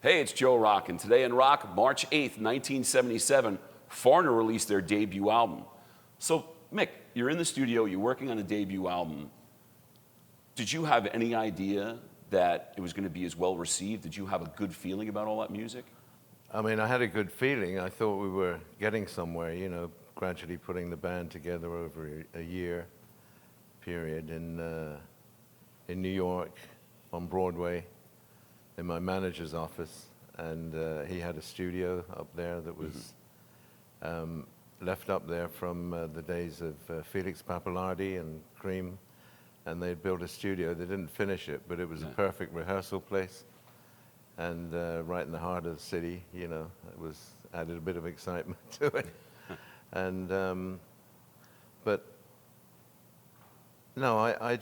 Hey, it's Joe Rock, and today in Rock, March 8th, 1977, Foreigner released their debut album. So, Mick, you're in the studio, you're working on a debut album. Did you have any idea that it was going to be as well received? Did you have a good feeling about all that music? I mean, I had a good feeling. I thought we were getting somewhere, gradually putting the band together over a year period in New York, on Broadway, in my manager's office. And he had a studio up there that was left up there from the days of Felix Pappalardi and Cream. And they'd built a studio. They didn't finish it, but it was a perfect rehearsal place. And right in the heart of the city, it added a bit of excitement to it. And but no, I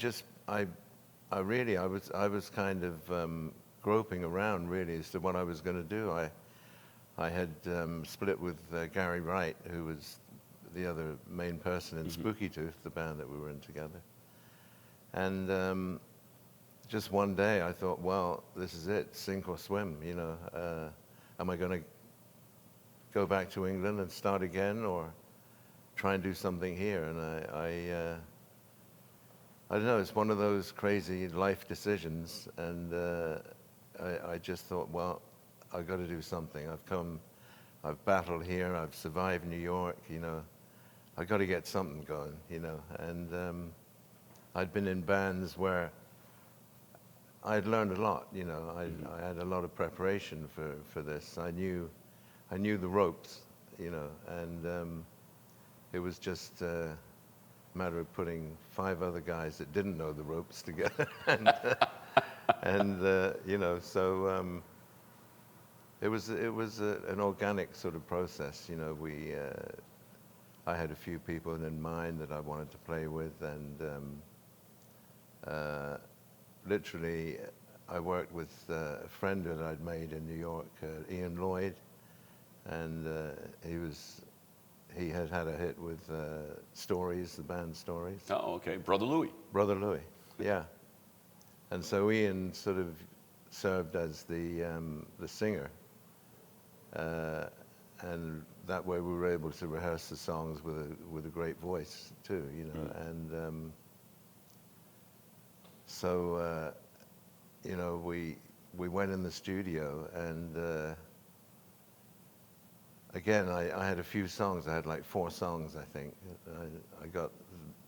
was kind of groping around really as to what I was going to do. I had split with Gary Wright, who was the other main person in Spooky Tooth, the band that we were in together. And just one day I thought, well, this is it, sink or swim, am I going to go back to England and start again, or try and do something here? And I don't know, it's one of those crazy life decisions, and I just thought, well, I've got to do something. I've battled here, I've survived New York, I've got to get something going, and I'd been in bands where I'd learned a lot, I had a lot of preparation for this. I knew the ropes, and it was just a matter of putting 5 other guys that didn't know the ropes together. So it was an organic sort of process. I had a few people in mind that I wanted to play with, and literally I worked with a friend that I'd made in New York, Ian Lloyd, and he had a hit with Stories, the band Stories. Oh, okay. Brother Louie. Brother Louie, yeah. And so Ian sort of served as the singer, and that way we were able to rehearse the songs with a great voice too, and so we went in the studio, and again I had a few songs. I had like 4 songs, I think. I got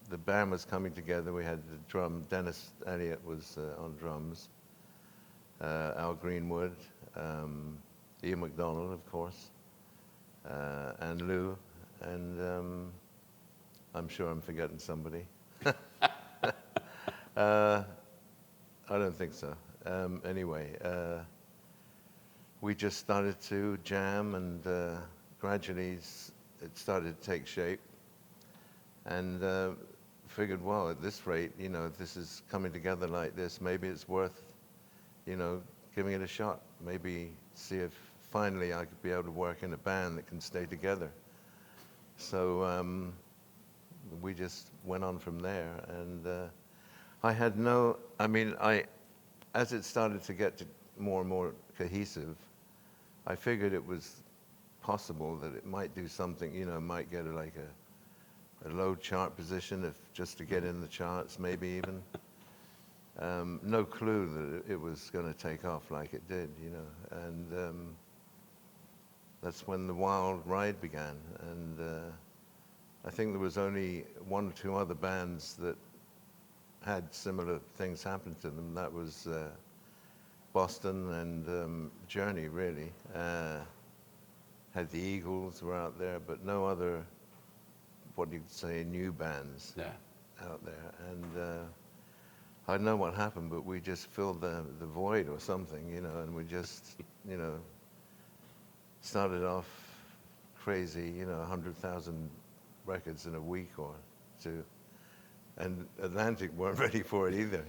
the band was coming together. We had the drum. Dennis Elliott was on drums. Al Greenwood, Ian MacDonald, of course, and Lou, and I'm sure I'm forgetting somebody. I don't think so. Anyway, we just started to jam, and gradually it started to take shape, and figured, well, at this rate, if this is coming together like this, maybe it's worth, giving it a shot. Maybe see if finally I could be able to work in a band that can stay together. So we just went on from there, and as it started to get more and more cohesive, I figured it was possible that it might do something, might get a low chart position, just to get in the charts, maybe even. No clue that it was going to take off like it did, and that's when the wild ride began. And I think there was only 1 or 2 other bands that had similar things happen to them. That was Boston and Journey, really. Had the Eagles were out there, but no other, what you'd say, new bands out there. And I don't know what happened, but we just filled the void or something, and we just, started off crazy, 100,000 records in a week or 2. And Atlantic weren't ready for it either,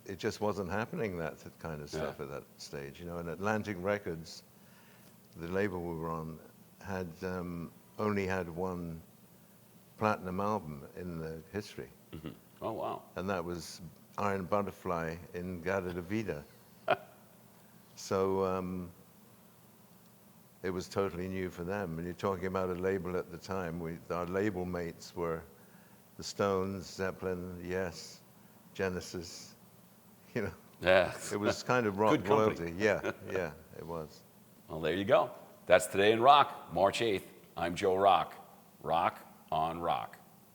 It just wasn't happening, that kind of stuff at that stage, And Atlantic Records, the label we were on, had only had 1 platinum album in the history. Oh, wow. And that was Iron Butterfly in Gada de Vida. So it was totally new for them. And you're talking about a label at the time. Our label mates were the Stones, Zeppelin, Yes, Genesis. You know, Yeah. it was kind of rock Good company. royalty. Yeah, yeah, it was. Well, there you go. That's Today in Rock, March 8th. I'm Joe Rock. Rock on Rock.